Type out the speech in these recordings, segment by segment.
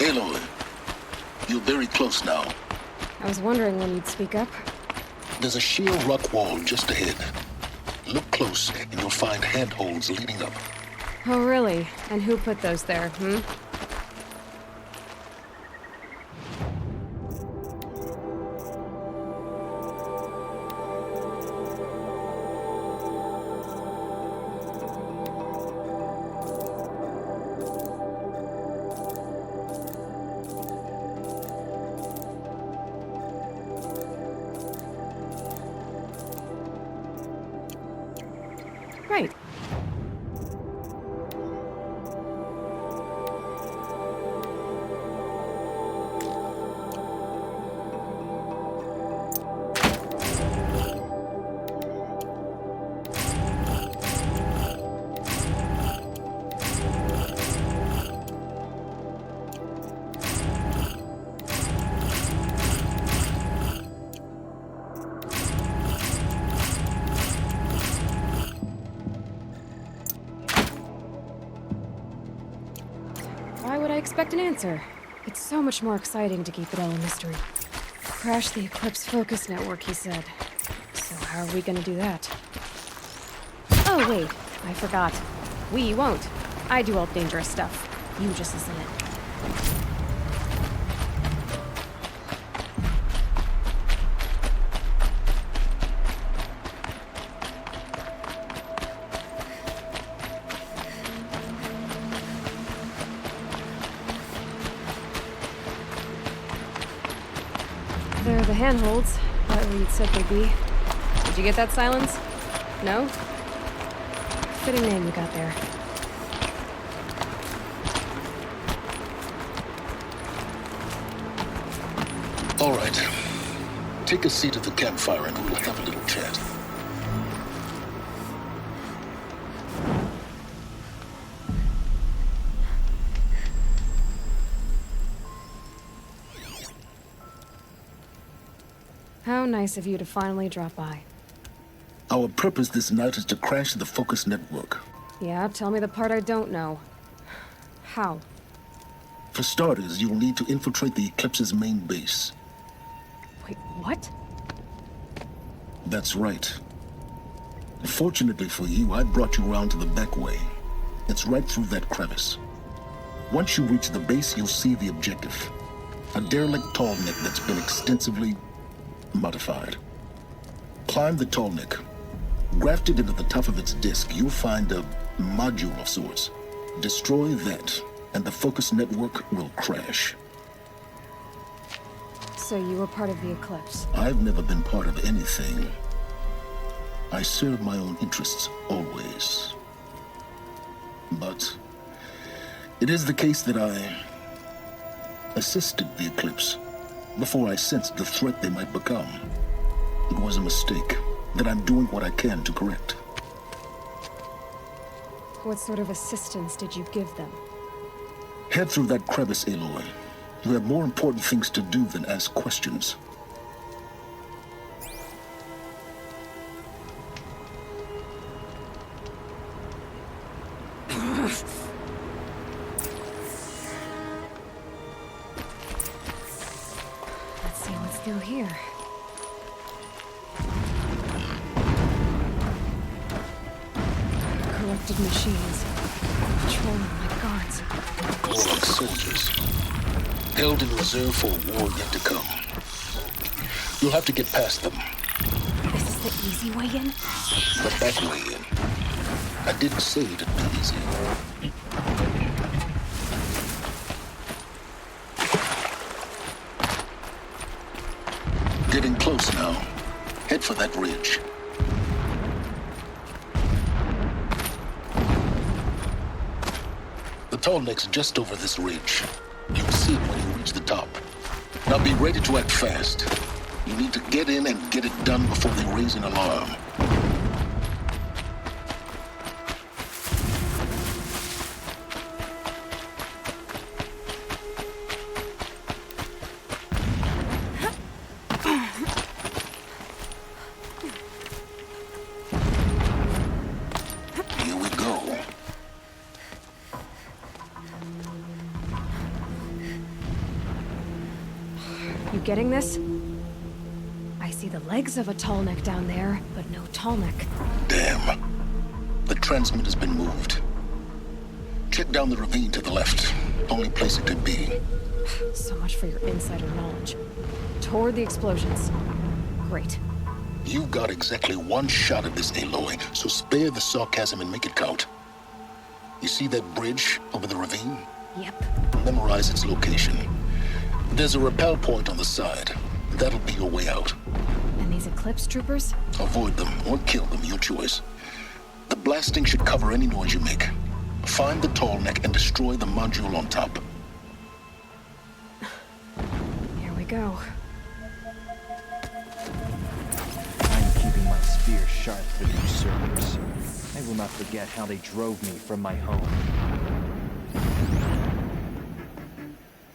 Aloy, you're very close now. I was wondering when you'd speak up. There's a sheer rock wall just ahead. Look close, and you'll find handholds leading up. Oh, really? And who put those there, hmm? Right. Why would I expect an answer? It's so much more exciting to keep it all a mystery. Crash the Eclipse focus network, he said. So how are we gonna do that? Oh, wait. I forgot. We won't. I do all dangerous stuff. You just listen in. There are the handholds, right where you'd said they'd be. Did you get that, Silence? No? Fitting name you got there. All right. Take a seat at the campfire and we'll have a little chat. How nice of you to finally drop by. Our purpose this night is to crash the focus network. Yeah, tell me the part I don't know. How? For starters, you'll need to infiltrate the Eclipse's main base. Wait, what? That's right. Fortunately for you, I brought you around to the back way. It's right through that crevice. Once you reach the base, you'll see the objective. A derelict tall neck that's been extensively modified. Climb the tall neck. Grafted into the top of its disk, you'll find a module of sorts. Destroy that, and the focus network will crash. So you were part of the Eclipse? I've never been part of anything. I serve my own interests, always. But it is the case that I assisted the Eclipse before I sensed the threat they might become. It was a mistake that I'm doing what I can to correct. What sort of assistance did you give them? Head through that crevice, Aloy. You have more important things to do than ask questions. Let's see what's through here. Corrupted machines. Patrolling like guards. More like soldiers. Held in reserve for a war yet to come. You'll have to get past them. This is the easy way in? The back way in. I didn't say it'd be easy. Getting close now. Head for that ridge. The tall neck's just over this ridge. You'll see it when you reach the top. Now be ready to act fast. You need to get in and get it done before they raise an alarm. Here we go. getting this? I see the legs of a tall neck down there, but no tall neck. Damn. The transmitter's been moved. Check down the ravine to the left. Only place it could be. So much for your insider knowledge. Toward the explosions. Great. You got exactly one shot at this, Aloy, so spare the sarcasm and make it count. You see that bridge over the ravine? Yep. Memorize its location. There's a rappel point on the side. That'll be your way out. And these Eclipse troopers? Avoid them or kill them, your choice. The blasting should cover any noise you make. Find the tall neck and destroy the module on top. Here we go. I'm keeping my spear sharp for the usurpers. I will not forget how they drove me from my home.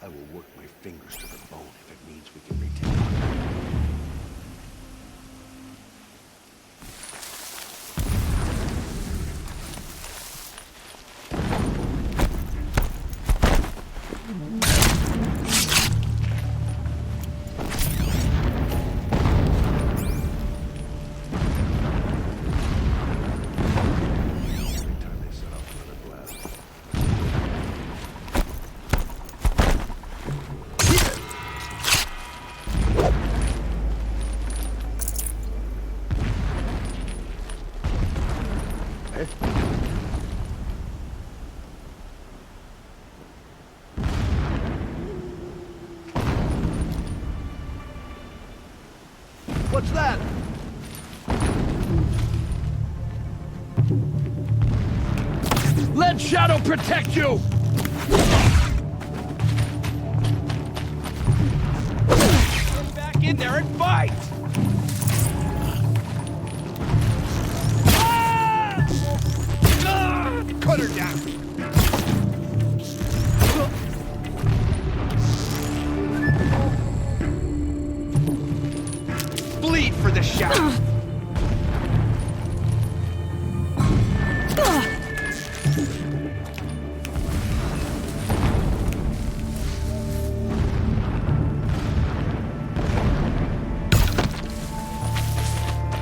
I will work my fingers to the bone if it means we can retain it. What's that? Let Shadow protect you! Get back in there and fight! Cut her down! Bleed for the Shadow!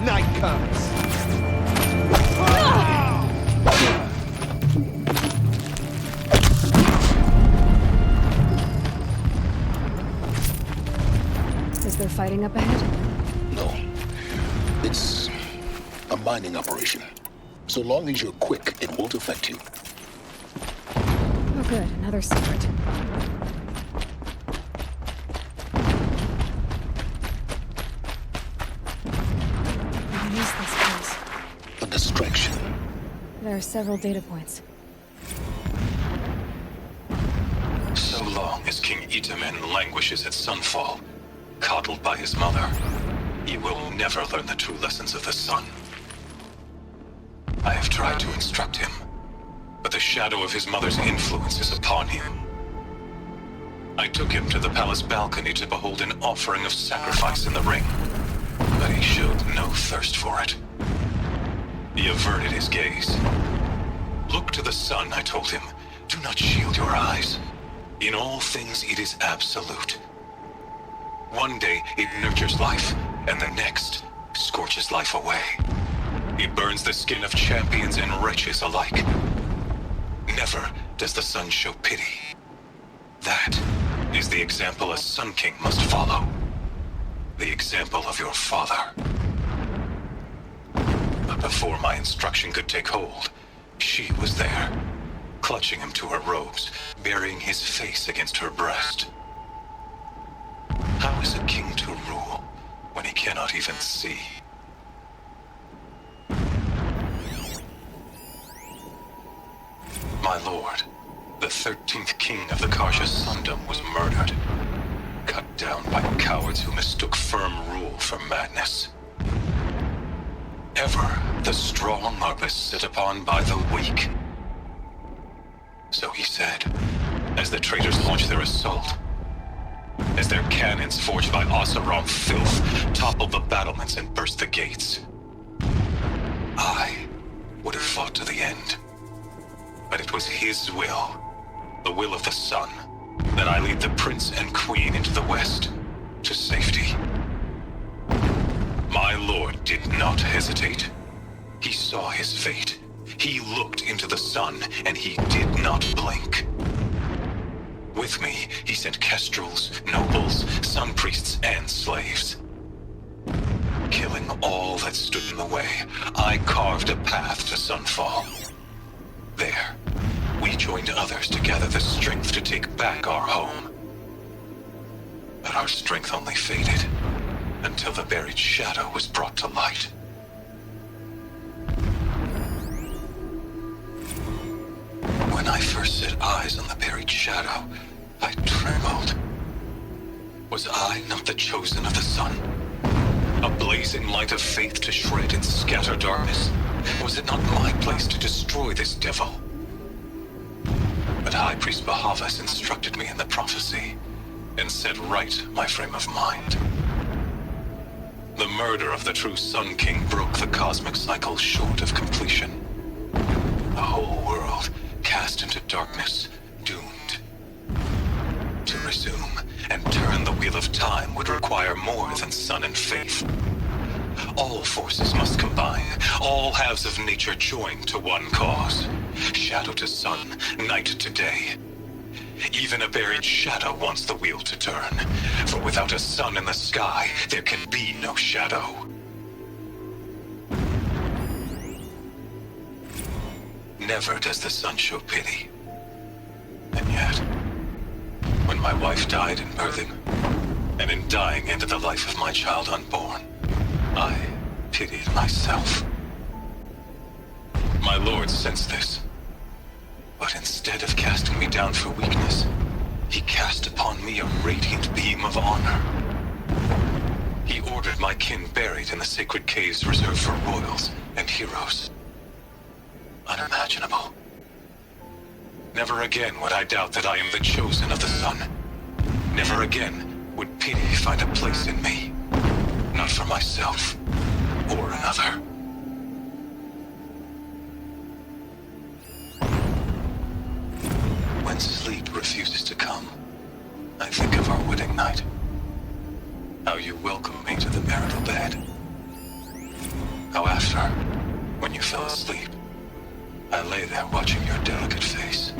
Night comes! Is there fighting up ahead? No. It's a mining operation. So long as you're quick, it won't affect you. Oh good, another secret. What is this place? A distraction. There are several data points. So long as King Itamen languishes at sunfall, coddled by his mother, he will never learn the true lessons of the sun. I have tried to instruct him, but the shadow of his mother's influence is upon him. I took him to the palace balcony to behold an offering of sacrifice in the ring, but he showed no thirst for it. He averted his gaze. Look to the sun, I told him. Do not shield your eyes. In all things it is absolute. One day it nurtures life, and the next scorches life away. It burns the skin of champions and wretches alike. Never does the sun show pity. That is the example a Sun King must follow. The example of your father. But before my instruction could take hold, she was there, clutching him to her robes, burying his face against her breast. How is a king to rule when he cannot even see? My lord, the 13th king of the Karja Sundom was murdered, cut down by cowards who mistook firm rule for madness. Ever the strong are beset upon by the weak. So he said, as the traitors launched their assault, as their cannons forged by Oseram filth toppled the battlements and burst the gates. I would have fought to the end. But it was his will, the will of the sun, that I lead the prince and queen into the west, to safety. My lord did not hesitate. He saw his fate. He looked into the sun, and he did not blink. With me, he sent kestrels, nobles, sun priests, and slaves. Killing all that stood in the way, I carved a path to sunfall. There, we joined others to gather the strength to take back our home. But our strength only faded until the buried shadow was brought to light. When I first set eyes on the buried shadow, I trembled. Was I not the chosen of the sun? A blazing light of faith to shred and scatter darkness? Was it not my place to destroy this devil? But High Priest Bahavas instructed me in the prophecy and set right my frame of mind. The murder of the true Sun King broke the cosmic cycle short of completion. The whole world cast into darkness, doomed. To resume and turn the wheel of time would require more than sun and faith. All forces must combine, all halves of nature join to one cause. Shadow to sun, night to day. Even a buried shadow wants the wheel to turn, for without a sun in the sky, there can be no shadow. Never does the sun show pity. And yet, when my wife died in birthing, and in dying ended the life of my child unborn, I pitied myself. My lord sensed this, but instead of casting me down for weakness, he cast upon me a radiant beam of honor. He ordered my kin buried in the sacred caves reserved for royals and heroes. Unimaginable. Never again would I doubt that I am the chosen of the sun. Never again would pity find a place in me. Not for myself or another. When sleep refuses to come, I think of our wedding night. How you welcomed me to the marital bed. How after, when you fell asleep, I lay there watching your delicate face.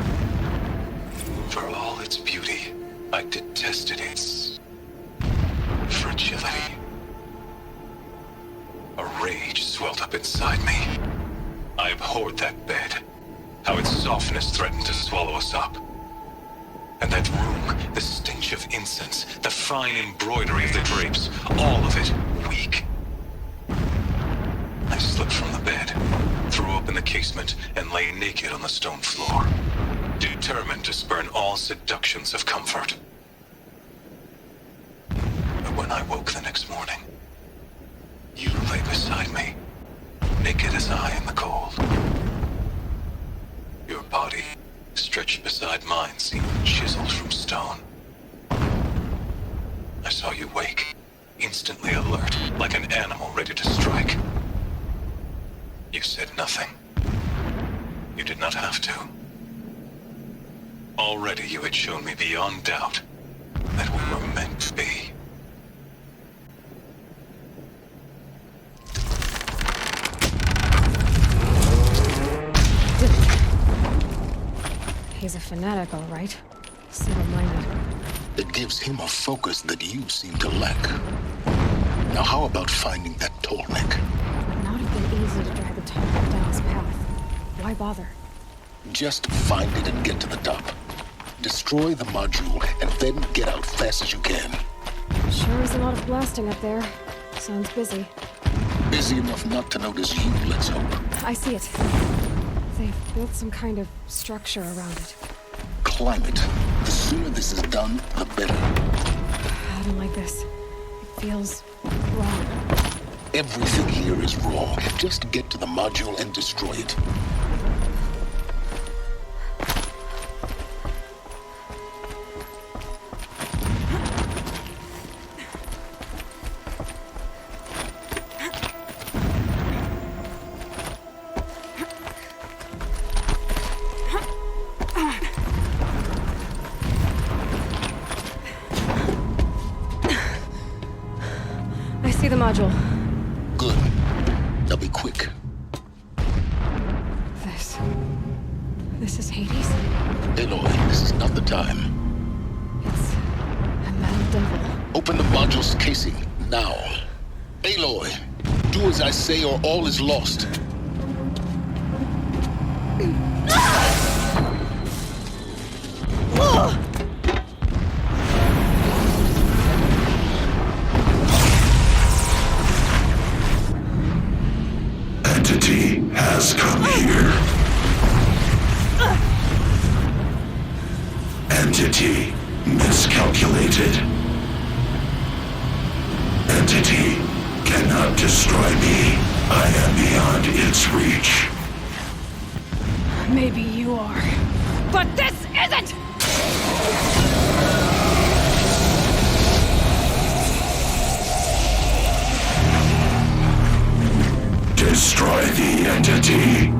For all its beauty, I detested its fragility. A rage swelled up inside me. I abhorred that bed. How its softness threatened to swallow us up. And that room, the stench of incense, the fine embroidery of the drapes, all of it weak. I slipped from the bed, threw open the casement, and lay naked on the stone floor, determined to spurn all seductions of comfort. But when I woke the next morning, you lay beside me, naked as I in the cold. Your body, stretched beside mine, seemed chiseled from stone. I saw you wake, instantly alert, like an animal ready to strike. You said nothing. You did not have to. Already you had shown me beyond doubt that we were meant to be. He's a fanatic, all right. Single-minded. It gives him a focus that you seem to lack. Now how about finding that Tolmec? It would not have been easy to drag the Tolmec down his path. Why bother? Just find it and get to the top. Destroy the module and then get out fast as you can. Sure is a lot of blasting up there. Sounds busy. Busy enough not to notice you, let's hope. I see it. They've built some kind of structure around it. Climb it. The sooner this is done, the better. I don't like this. It feels wrong. Everything here is wrong. Just get to the module and destroy it. the module. Good. Now be quick. This is Hades? Aloy, this is not the time. It's a metal devil. Open the module's casing, now. Aloy, do as I say or all is lost. Entity has come here. Entity miscalculated. Entity cannot destroy me. I am beyond its reach. Maybe you are. But this isn't! Destroy the entity.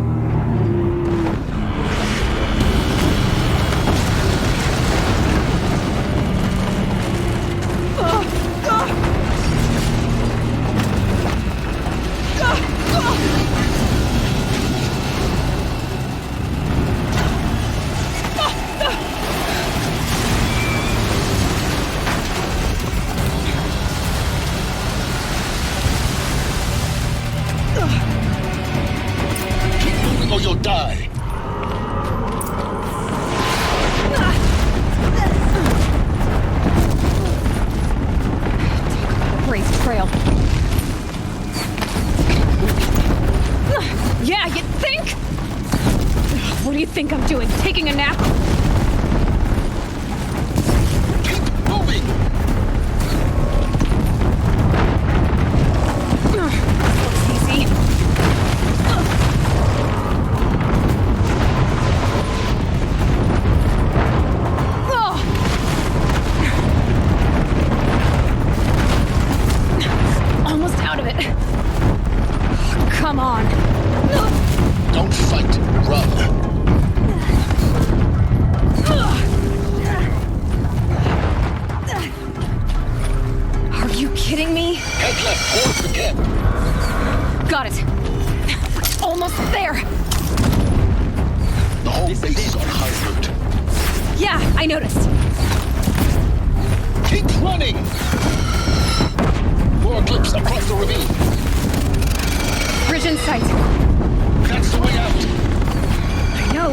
Keep moving or you'll die. Raised trail. Yeah, you think? What do you think I'm doing? Taking a nap? Keep moving. Looks easy. Almost out of it. Come on. Don't fight, run. Are you kidding me? Head left towards the camp. Got it. Almost there. The whole base is on high alert. Yeah, I noticed. Keep running. More eclipse across the ravine. Bridge in sight. That's the way out. I know.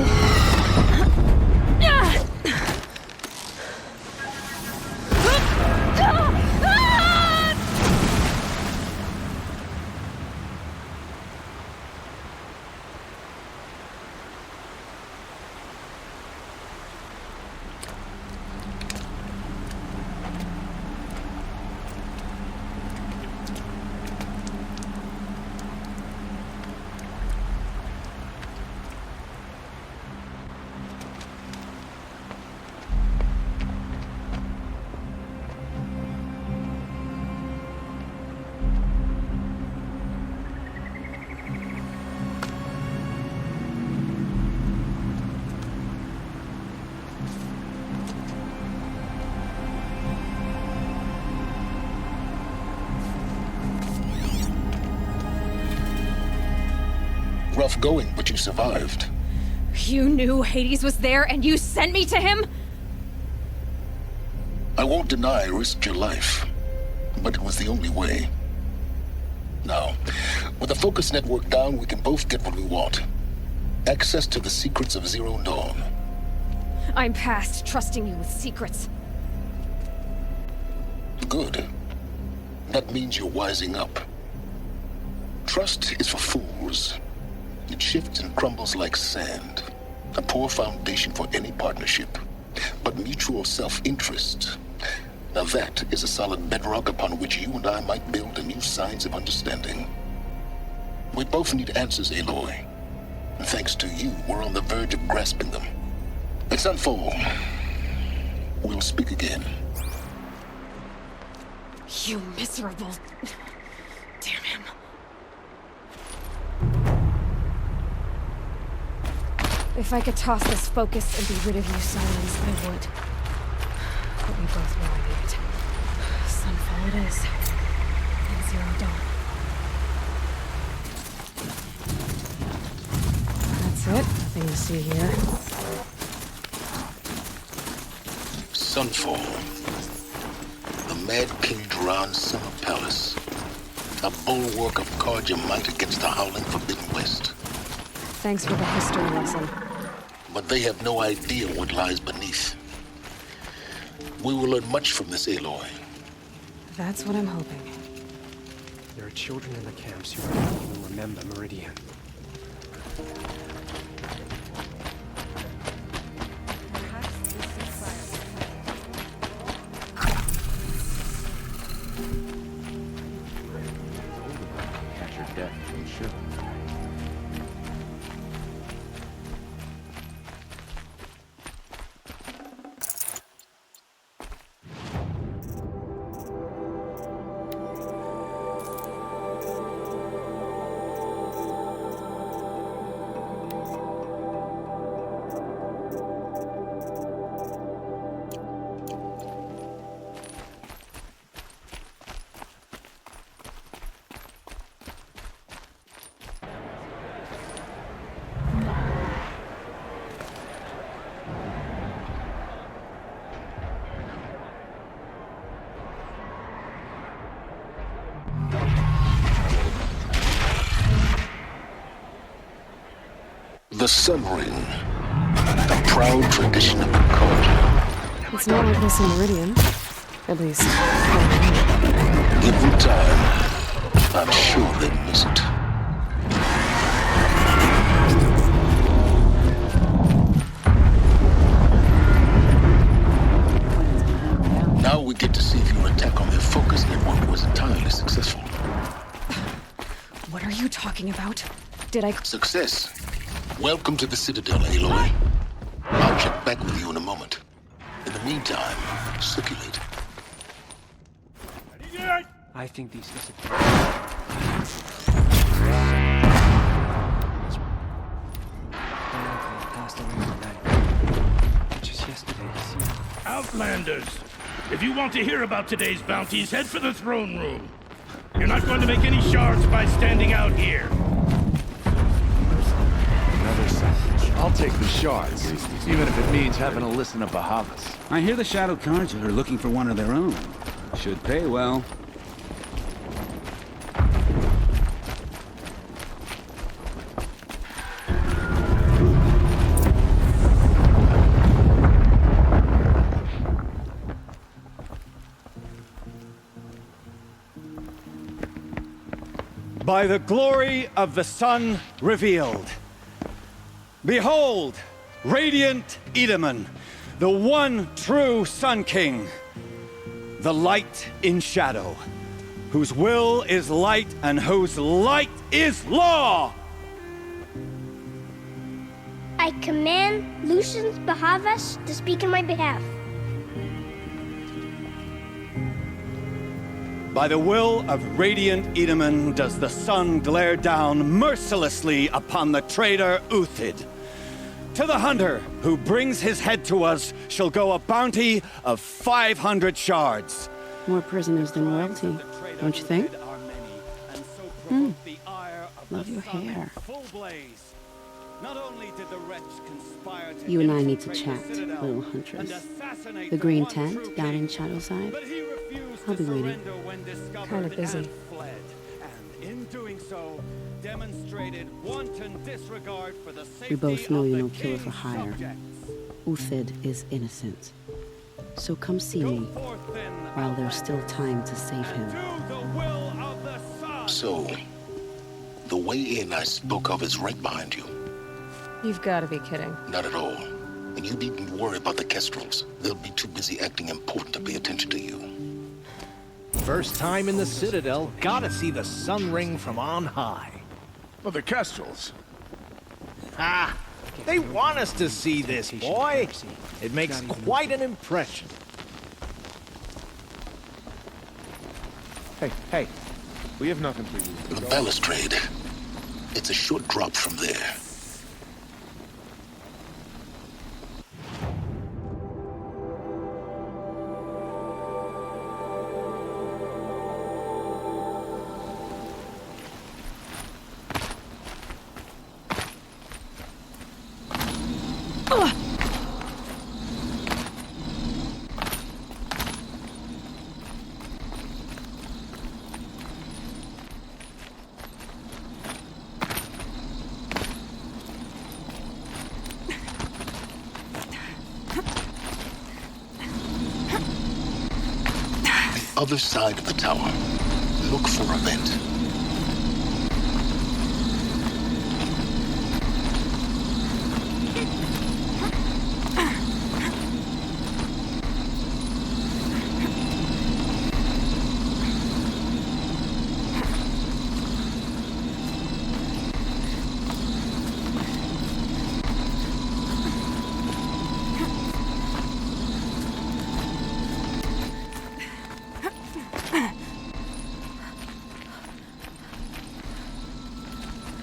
Rough going, but you survived. You knew Hades was there and you sent me to him? I won't deny I risked your life, but it was the only way. Now, with the focus network down, we can both get what we want. Access to the secrets of Zero Dawn. I'm past trusting you with secrets. Good. That means you're wising up. Trust is for fools. It shifts and crumbles like sand. A poor foundation for any partnership. But mutual self-interest, now that is a solid bedrock upon which you and I might build a new science of understanding. We both need answers, Aloy. And thanks to you, we're on the verge of grasping them. Let's unfold. We'll speak again. You miserable... Damn him. If I could toss this focus and be rid of you, Silence, I would. But we both know I need it. Sunfall it is. and Zero Dawn. That's it. Nothing to see here. Sunfall. The Mad King Duran's summer palace. A bulwark of guard your might against the howling Forbidden West. Thanks for the history lesson. But they have no idea what lies beneath. We will learn much from this Aloy. That's what I'm hoping. There are children in the camps who don't even remember Meridian. Catch your death from sure. The Sun Ring. A proud tradition of the court. It's not like this in Meridian. At least, Give them time. I'm sure they miss it. Now we get to see if your attack on their focus network was entirely successful. what are you talking about? Did I... Success. Welcome to the Citadel, Aloy. I'll check back with you in a moment. In the meantime, circulate. I think these disappeared. Passed away tonight. Just yesterday, he seemed... Outlanders! If you want to hear about today's bounties, head for the throne room. You're not going to make any shards by standing out here. Another savage. I'll take the shards, even if it means having to listen to Bahavas. I hear the Shadow Cards are looking for one of their own. Should pay well. By the glory of the sun revealed. Behold, radiant Edaman, the one true Sun King, the light in shadow, whose will is light and whose light is law! I command Lucius Bahavas to speak in my behalf. By the will of radiant Edaman does the sun glare down mercilessly upon the traitor Uthid. To the hunter who brings his head to us shall go a bounty of 500 shards. More prisoners than royalty, don't you think? Love your hair. You and I need to chat, little huntress. The green tent down in Shadowside. I'll be waiting. Kind of busy. We both know you're no killer for hire. Uthid is innocent. So come see me while there's still time to save him. So, the way in I spoke of is right behind you. You've got to be kidding. Not at all. And you needn't worry about the Kestrels. They'll be too busy acting important to pay attention to you. First time in the Citadel, gotta see the Sun Ring from on high. Well, the Kestrels. Ah, they want us to see this, boy. It makes quite an impression. Hey, we have nothing for you. The balustrade. It's a short drop from there. Other side of the tower. Look for a vent.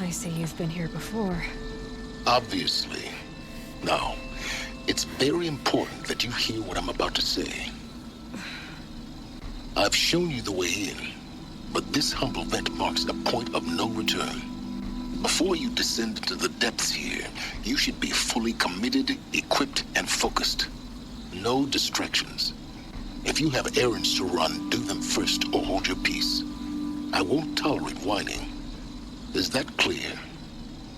I see you've been here before. Obviously. Now, it's very important that you hear what I'm about to say. I've shown you the way in, but this humble vent marks a point of no return. Before you descend into the depths here, you should be fully committed, equipped, and focused. No distractions. If you have errands to run, do them first or hold your peace. I won't tolerate whining. Is that clear?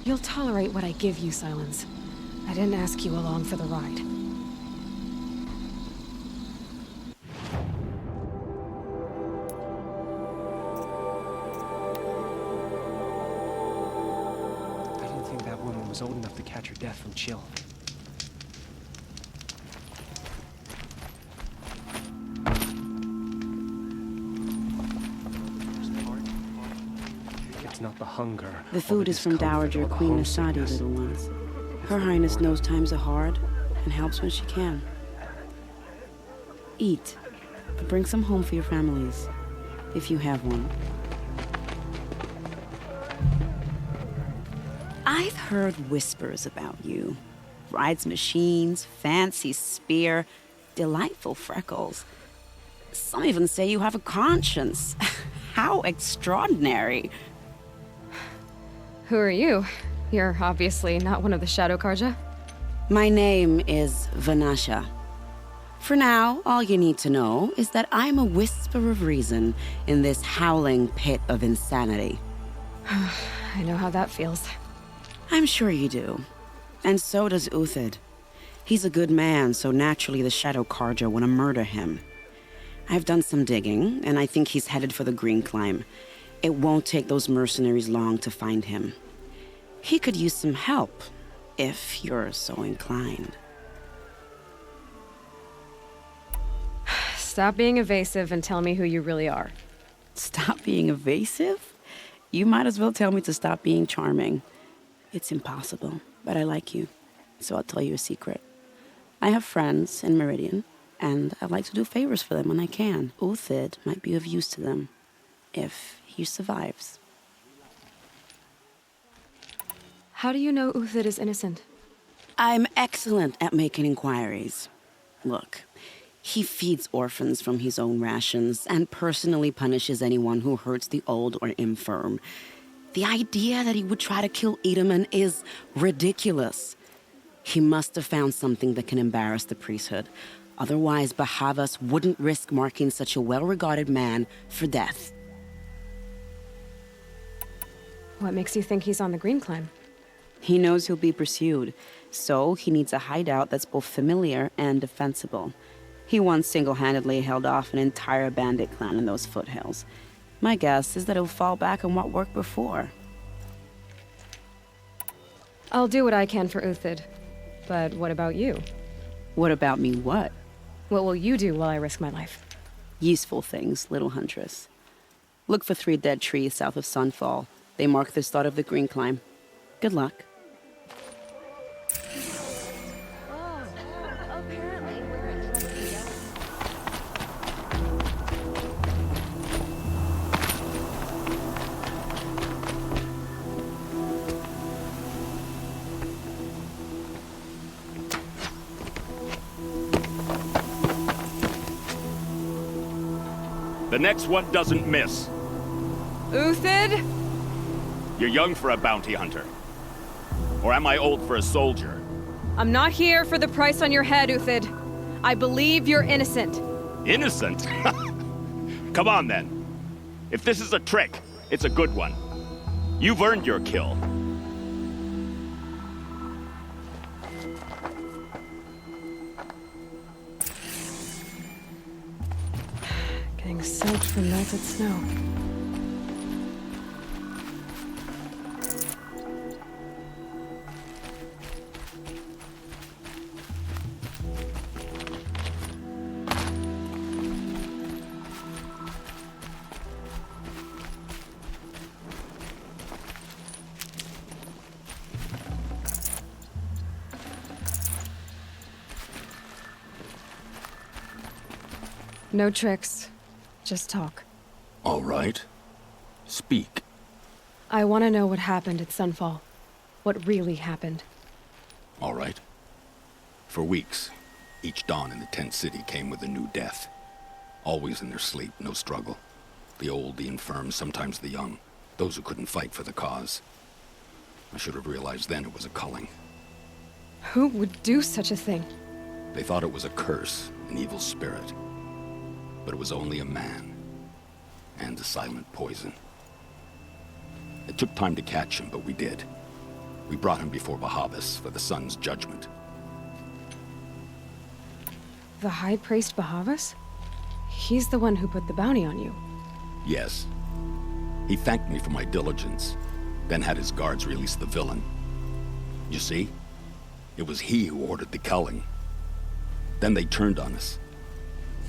You'll tolerate what I give you, Silence. I didn't ask you along for the ride. I didn't think that woman was old enough to catch her death from chill. It's not the hunger. The food is from Dowager Queen Asadi, little ones. Her Highness knows times are hard and helps when she can. Eat, but bring some home for your families, if you have one. I've heard whispers about you. Rides machines, fancy spear, delightful freckles. Some even say you have a conscience. How extraordinary. Who are you? You're obviously not one of the Shadow Karja. My name is Vanasha. For now, all you need to know is that I'm a whisper of reason in this howling pit of insanity. I know how that feels. I'm sure you do. And so does Uthid. He's a good man, so naturally the Shadow Karja want to murder him. I've done some digging, and I think he's headed for the Green Climb. It won't take those mercenaries long to find him. He could use some help, if you're so inclined. Stop being evasive and tell me who you really are. Stop being evasive? You might as well tell me to stop being charming. It's impossible, but I like you, so I'll tell you a secret. I have friends in Meridian, and I like to do favors for them when I can. Uthid might be of use to them, if he survives. How do you know Uthid is innocent? I'm excellent at making inquiries. Look, he feeds orphans from his own rations and personally punishes anyone who hurts the old or infirm. The idea that he would try to kill Edaman is ridiculous. He must have found something that can embarrass the priesthood. Otherwise, Bahavas wouldn't risk marking such a well-regarded man for death. What makes you think he's on the Green Climb? He knows he'll be pursued, so he needs a hideout that's both familiar and defensible. He once single-handedly held off an entire bandit clan in those foothills. My guess is that he'll fall back on what worked before. I'll do what I can for Uthid. But what about you? What about me what? What will you do while I risk my life? Useful things, little huntress. Look for 3 dead trees south of Sunfall. They mark the start of the Green Climb. Good luck. The next one doesn't miss. Uthid? You're young for a bounty hunter. Or am I old for a soldier? I'm not here for the price on your head, Uthid. I believe you're innocent. Innocent? Come on, then. If this is a trick, it's a good one. You've earned your kill. Getting soaked from melted snow. No tricks. Just talk. All right. Speak. I want to know what happened at Sunfall. What really happened. All right. For weeks, each dawn in the tent city came with a new death. Always in their sleep, no struggle. The old, the infirm, sometimes the young. Those who couldn't fight for the cause. I should have realized then it was a culling. Who would do such a thing? They thought it was a curse, an evil spirit. But it was only a man. And a silent poison. It took time to catch him, but we did. We brought him before Bahavas for the sun's judgment. The High Priest Bahavas? He's the one who put the bounty on you. Yes. He thanked me for my diligence, then had his guards release the villain. You see? It was he who ordered the culling. Then they turned on us.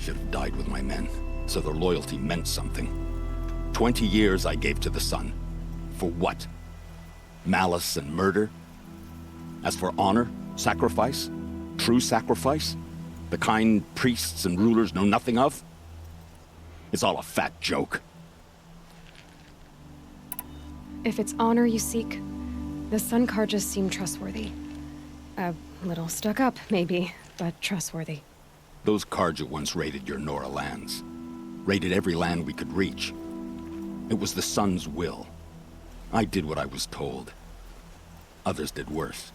Should have died with my men, so their loyalty meant something. 20 years I gave to the sun. For what? Malice and murder? As for honor, sacrifice, true sacrifice, the kind priests and rulers know nothing of? It's all a fat joke. If it's honor you seek, the Sun Karjas seem trustworthy. A little stuck up, maybe, but trustworthy. Those Karja once raided your Nora lands. Raided every land we could reach. It was the Sun's will. I did what I was told. Others did worse.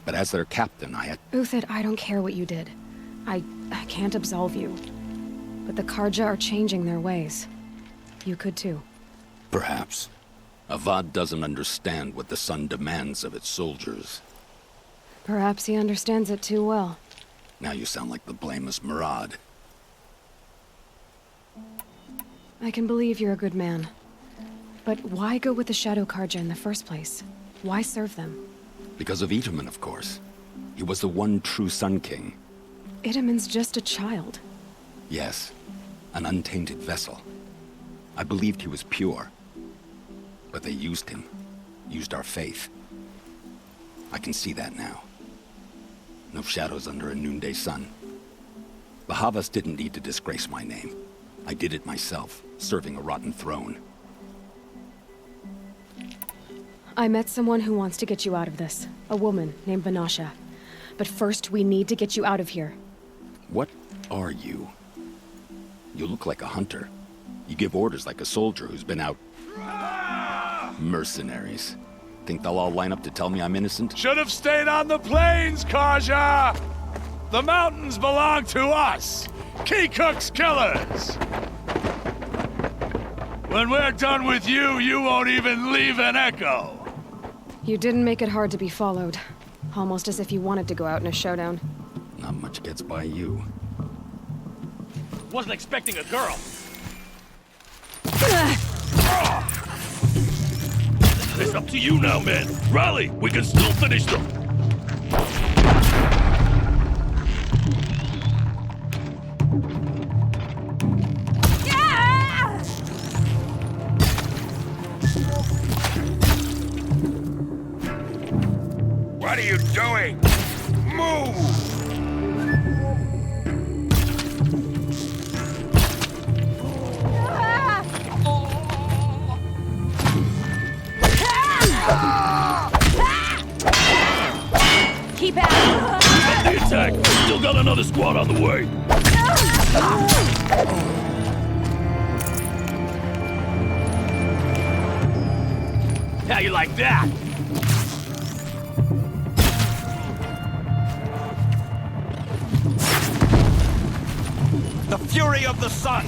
But as their captain, I had... Uthid, I don't care what you did. I can't absolve you. But the Karja are changing their ways. You could too. Perhaps. Avad doesn't understand what the Sun demands of its soldiers. Perhaps he understands it too well. Now you sound like the blameless Murad. I can believe you're a good man. But why go with the Shadow Karja in the first place? Why serve them? Because of Itaman, of course. He was the one true Sun King. Itaman's just a child. Yes, an untainted vessel. I believed he was pure. But they used him. Used our faith. I can see that now. No shadows under a noonday sun. Bahavas didn't need to disgrace my name. I did it myself, serving a rotten throne. I met someone who wants to get you out of this. A woman named Vanasha. But first, we need to get you out of here. What are you? You look like a hunter. You give orders like a soldier who's been out... Mercenaries. Think they'll all line up to tell me I'm innocent? Should have stayed on the plains, Karja! The mountains belong to us! Kikuk's killers! When we're done with you, you won't even leave an echo! You didn't make it hard to be followed. Almost as if you wanted to go out in a showdown. Not much gets by you. Wasn't expecting a girl. It's up to you now, man. Rally! We can still finish them! What are you doing? Move! Keep at it! Keep up the attack! Still got another squad on the way! How you like that? fury of the sun!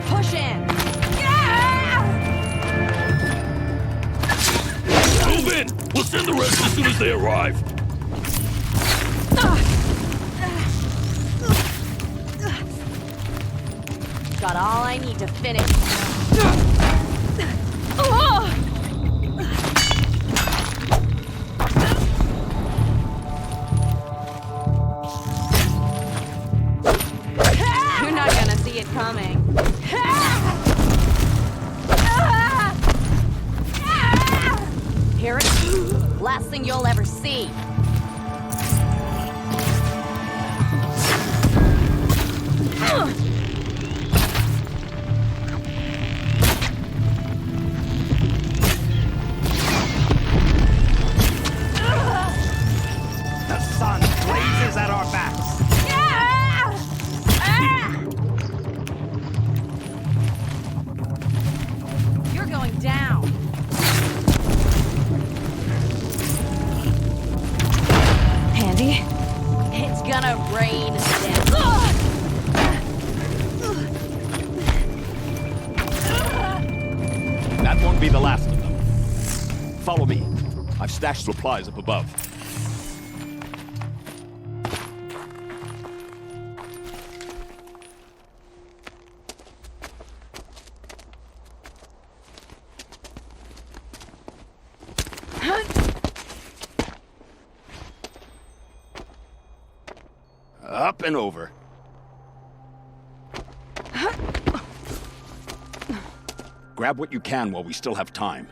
Push in! Move in! We'll send the rest as soon as they arrive. Got all I need to finish. You're not gonna see it coming. Here it is. Last thing you'll ever see. The sun blazes at our backs. You're going down. Handy? It's gonna rain That won't be the last of them. Follow me. I've stashed supplies up above. Up and over. Grab what you can while we still have time.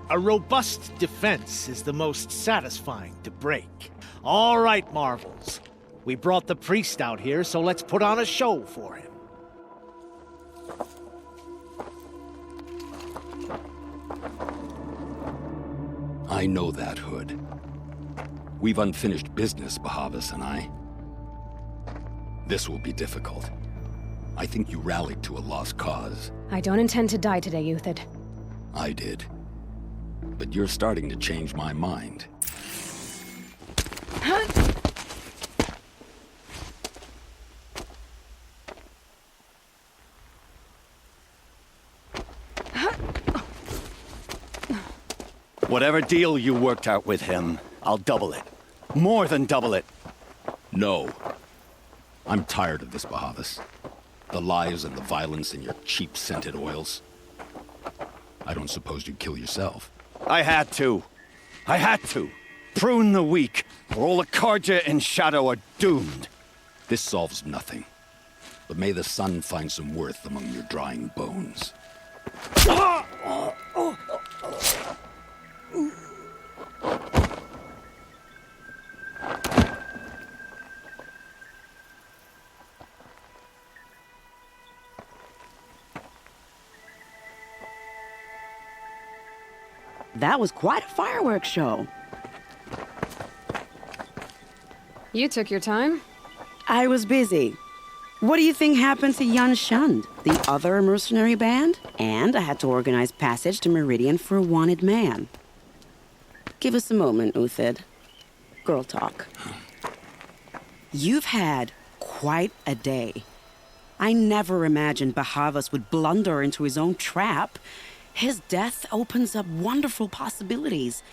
A robust defense is the most satisfying to break. All right, Marvels. We brought the priest out here, so let's put on a show for him. I know that, Hood. We've unfinished business, Bahavas and I. This will be difficult. I think you rallied to a lost cause. I don't intend to die today, Euthid. I did. But you're starting to change my mind. Whatever deal you worked out with him, I'll double it. More than double it. No. I'm tired of this, Bahavas. The lies and the violence and your cheap scented oils. I don't suppose you'd kill yourself. I had to. I had to. Prune the weak, or all the Karja in Shadow are doomed. This solves nothing. But may the sun find some worth among your drying bones. That was quite a fireworks show. You took your time. I was busy. What do you think happened to Yun Shund, the other mercenary band? And I had to organize passage to Meridian for a wanted man. Give us a moment, Uthid. Girl talk. You've had quite a day. I never imagined Bahavas would blunder into his own trap. His death opens up wonderful possibilities.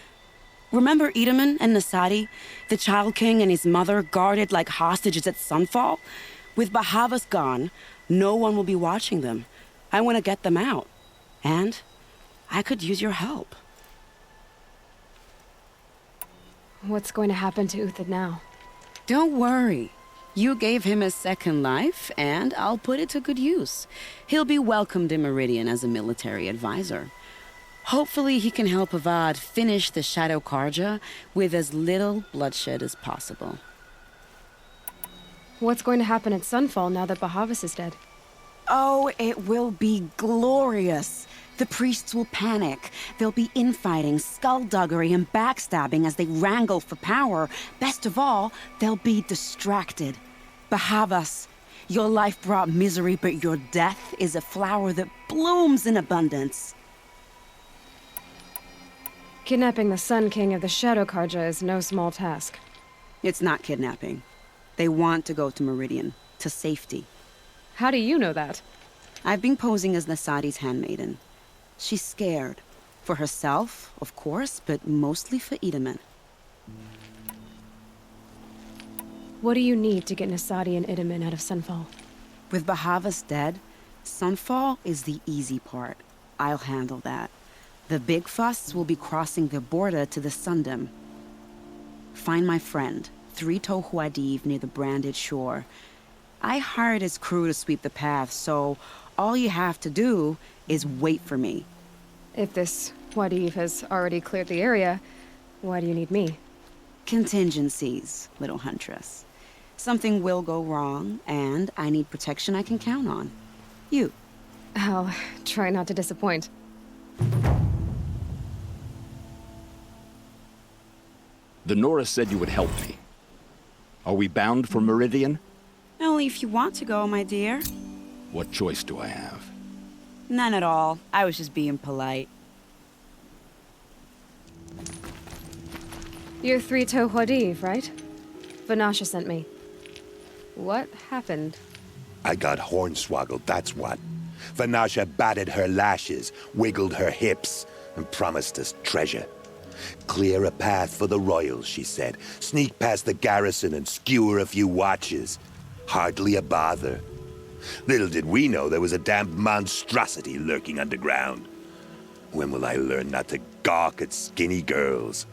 Remember Edaman and Nasadi, the Child King and his mother guarded like hostages at sunfall? With Bahavas gone, no one will be watching them. I want to get them out. And I could use your help. What's going to happen to Uthid now? Don't worry. You gave him a second life, and I'll put it to good use. He'll be welcomed in Meridian as a military advisor. Hopefully he can help Avad finish the Shadow Karja with as little bloodshed as possible. What's going to happen at Sunfall now that Bahavas is dead? Oh, it will be glorious. The priests will panic. There'll be infighting, skullduggery, and backstabbing as they wrangle for power. Best of all, they'll be distracted. Bahavas, your life brought misery, but your death is a flower that blooms in abundance. Kidnapping the Sun King of the Shadow Karja is no small task. It's not kidnapping. They want to go to Meridian, to safety. How do you know that? I've been posing as Nasadi's handmaiden. She's scared. For herself, of course, but mostly for Idaman. What do you need to get Nasadi and Idaman out of Sunfall? With Bahavas dead, Sunfall is the easy part. I'll handle that. The big fuss will be crossing the border to the Sundom. Find my friend, 3-Toe Huadiv, near the branded shore. I hired his crew to sweep the path, so all you have to do is wait for me. If this Huadiv has already cleared the area, why do you need me? Contingencies, little huntress. Something will go wrong, and I need protection I can count on. You. I'll try not to disappoint. The Nora said you would help me. Are we bound for Meridian? Only if you want to go, my dear. What choice do I have? None at all. I was just being polite. You're 3-Toe Huadiv, right? Vanasha sent me. What happened? I got hornswoggled, that's what. Vanasha batted her lashes, wiggled her hips, and promised us treasure. Clear a path for the royals, she said. Sneak past the garrison and skewer a few watches. Hardly a bother. Little did we know there was a damned monstrosity lurking underground. When will I learn not to gawk at skinny girls?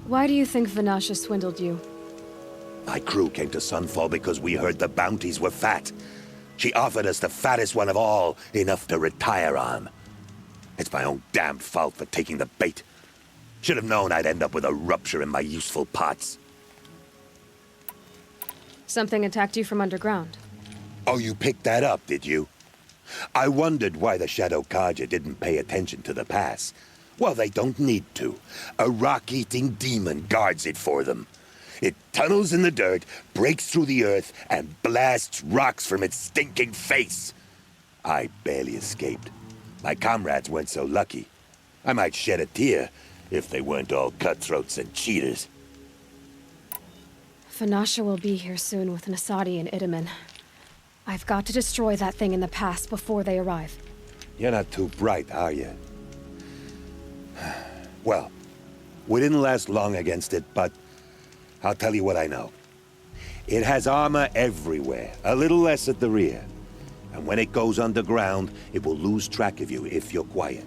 Why do you think Vanasha swindled you? My crew came to Sunfall because we heard the bounties were fat. She offered us the fattest one of all, enough to retire on. It's my own damn fault for taking the bait. Should have known I'd end up with a rupture in my useful parts. Something attacked you from underground. Oh, you picked that up, did you? I wondered why the Shadow Karja didn't pay attention to the pass. Well, they don't need to. A rock-eating demon guards it for them. It tunnels in the dirt, breaks through the earth, and blasts rocks from its stinking face. I barely escaped. My comrades weren't so lucky. I might shed a tear if they weren't all cutthroats and cheaters. Vanasha will be here soon with Nasadi and Idaman. I've got to destroy that thing in the past before they arrive. You're not too bright, are you? Well, we didn't last long against it, but I'll tell you what I know. It has armor everywhere, a little less at the rear. And when it goes underground, it will lose track of you if you're quiet.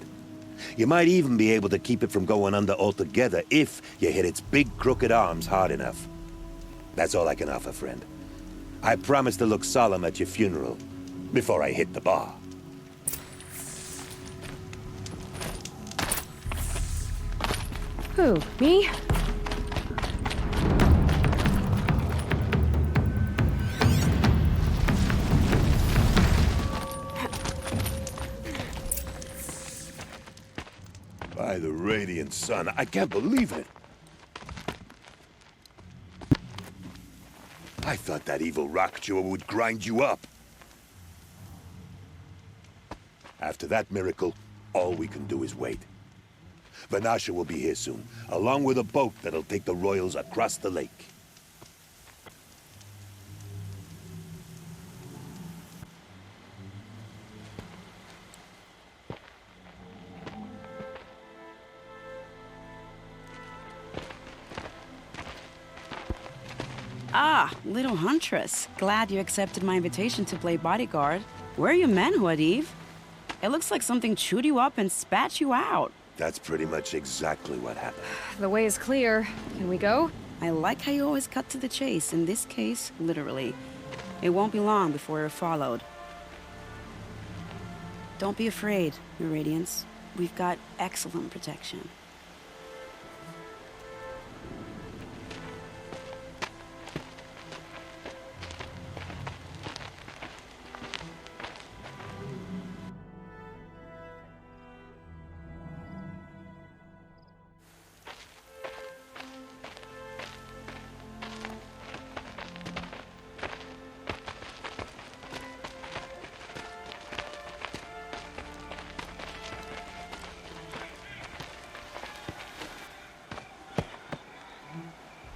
You might even be able to keep it from going under altogether if you hit its big crooked arms hard enough. That's all I can offer, friend. I promise to look solemn at your funeral before I hit the bar. Who, me? By the radiant sun, I can't believe it. I thought that evil rock chewer would grind you up. After that miracle, all we can do is wait. Vanasha will be here soon, along with a boat that'll take the royals across the lake. Ah, little huntress. Glad you accepted my invitation to play bodyguard. Where are your men, Huadiv? It looks like something chewed you up and spat you out. That's pretty much exactly what happened. The way is clear. Can we go? I like how you always cut to the chase. In this case, literally. It won't be long before we're followed. Don't be afraid, Your Radiance. We've got excellent protection.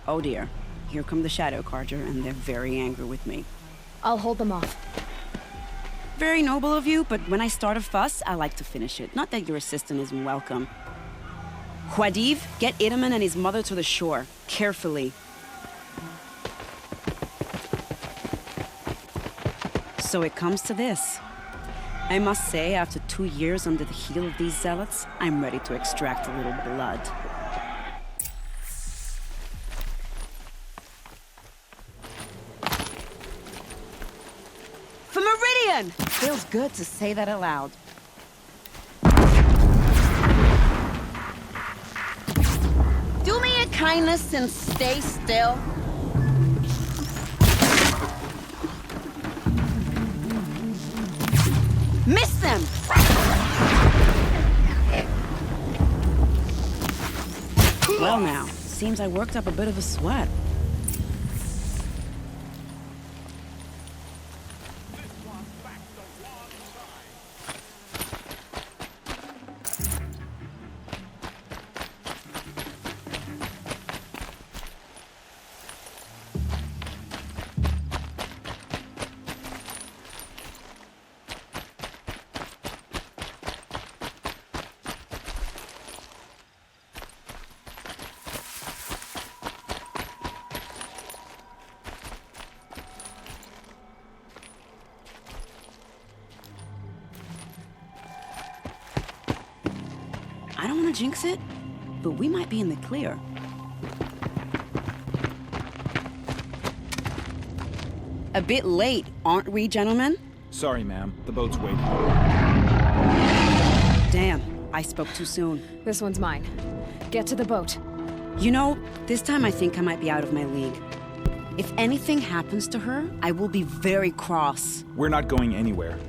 Oh dear. Here come the Shadow Carja, and they're very angry with me. I'll hold them off. Very noble of you, but when I start a fuss, I like to finish it. Not that your assistant isn't welcome. Huadiv, get Itaman and his mother to the shore. Carefully. So it comes to this. I must say, after 2 years under the heel of these zealots, I'm ready to extract a little blood. Feels good to say that aloud. Do me a kindness and stay still. Miss them! Well now, seems I worked up a bit of a sweat. I don't want to jinx it, but we might be in the clear. A bit late, aren't we, gentlemen? Sorry, ma'am. The boat's waiting. Damn, I spoke too soon. This one's mine. Get to the boat. You know, this time I think I might be out of my league. If anything happens to her, I will be very cross. We're not going anywhere.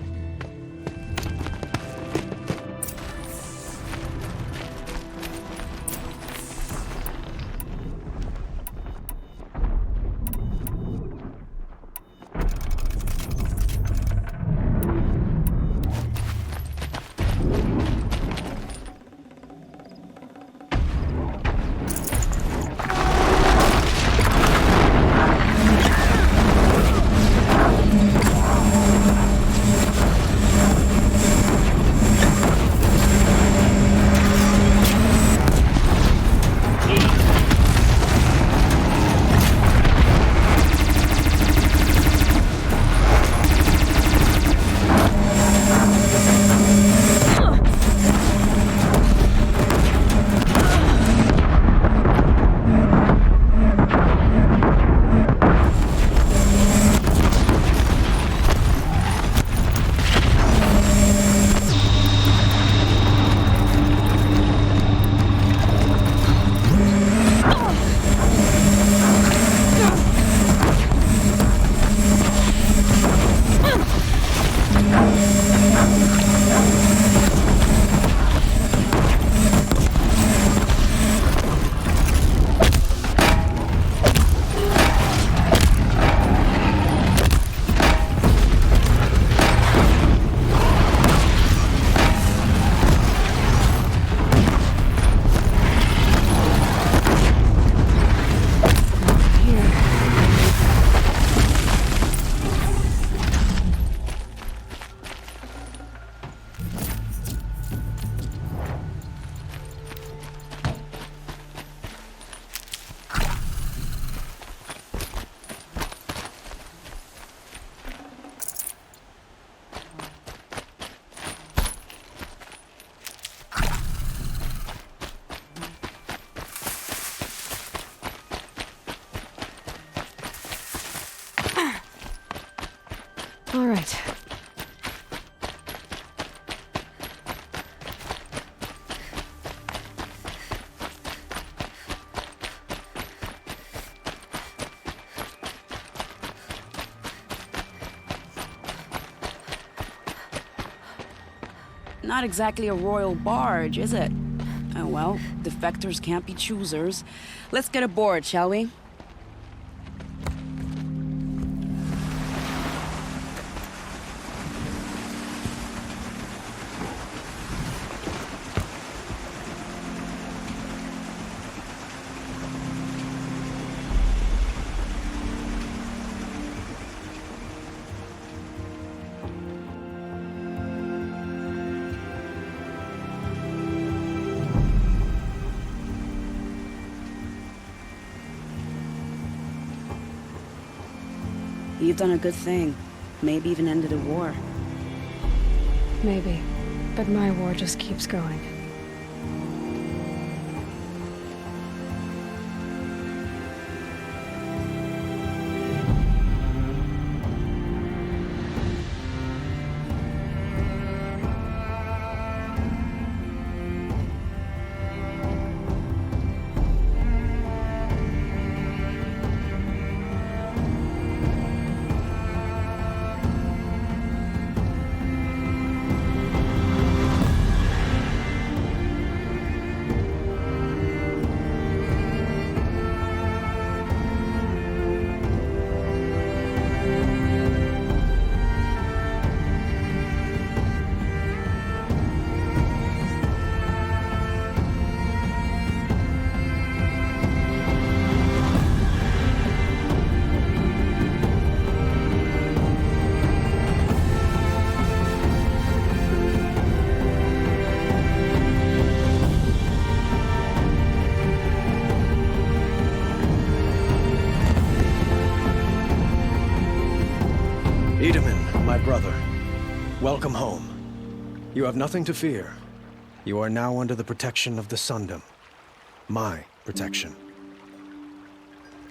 right. Not exactly a royal barge, is it? Oh well, defectors can't be choosers. Let's get aboard, shall we? You've done a good thing. Maybe even ended a war. Maybe. But my war just keeps going. My brother, welcome home. You have nothing to fear. You are now under the protection of the Sundom. My protection.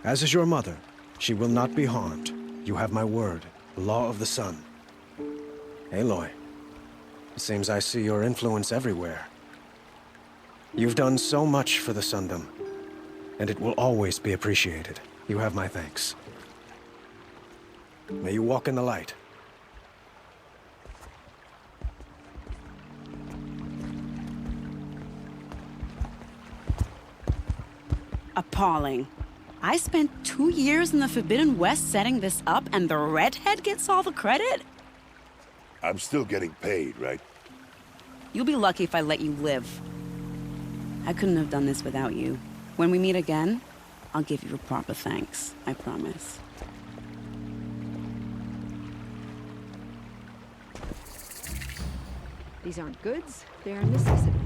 As is your mother, she will not be harmed. You have my word, the law of the sun. Aloy, it seems I see your influence everywhere. You've done so much for the Sundom, and it will always be appreciated. You have my thanks. May you walk in the light. Appalling. I spent 2 years in the Forbidden West setting this up, and the redhead gets all the credit? I'm still getting paid, right? You'll be lucky if I let you live. I couldn't have done this without you. When we meet again, I'll give you a proper thanks. I promise. These aren't goods, they are necessities.